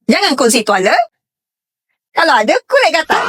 Jangan kongsi tuala kalau ada kulit gatal.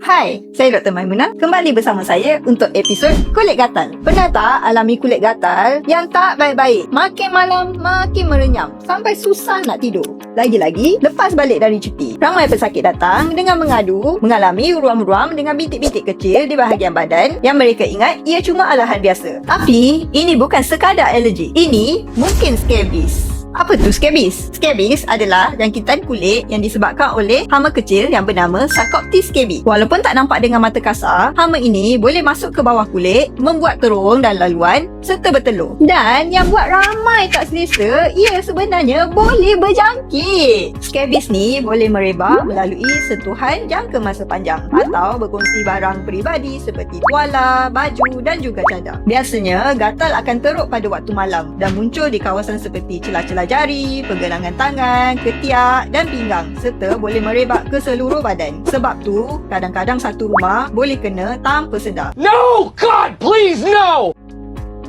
Hai, saya Dr. Maimunah. Kembali bersama saya untuk episod kulit gatal. Pernah tak alami kulit gatal yang tak baik-baik? Makin malam, makin merenyam sampai susah nak tidur. Lagi-lagi, lepas balik dari cuti, ramai pesakit datang dengan mengadu mengalami ruam-ruam dengan bintik-bintik kecil di bahagian badan yang mereka ingat ia cuma alahan biasa. Tapi, ini bukan sekadar alergi. Ini mungkin scabies. Apa tu scabies? Scabies adalah jangkitan kulit yang disebabkan oleh hama kecil yang bernama Sarcoptes scabies. Walaupun tak nampak dengan mata kasar, hama ini boleh masuk ke bawah kulit, membuat terung dan laluan serta bertelur. Dan yang buat ramai tak selesa, ia sebenarnya boleh berjangkit. Scabies ni boleh merebak melalui sentuhan jangka masa panjang atau berkongsi barang peribadi seperti tuala, baju dan juga cadar. Biasanya, gatal akan teruk pada waktu malam dan muncul di kawasan seperti celah-celah jari, pergelangan tangan, ketiak dan pinggang serta boleh merebak ke seluruh badan. Sebab tu, kadang-kadang satu rumah boleh kena tanpa sedar. No! God, please, no!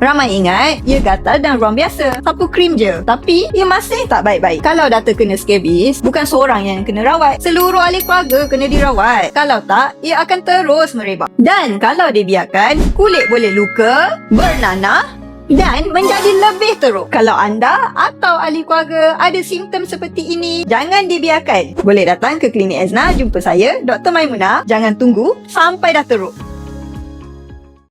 Ramai ingat, ia gatal dan ruam biasa. Sapu krim je. Tapi, ia masih tak baik-baik. Kalau dah terkena scabies, bukan seorang yang kena rawat. Seluruh ahli keluarga kena dirawat. Kalau tak, ia akan terus merebak. Dan kalau dibiarkan, kulit boleh luka, bernanah dan menjadi lebih teruk. Kalau anda atau ahli keluarga ada simptom seperti ini, jangan dibiarkan. Boleh datang ke Klinik Ezna jumpa saya, Dr. Maimunah. Jangan tunggu sampai dah teruk.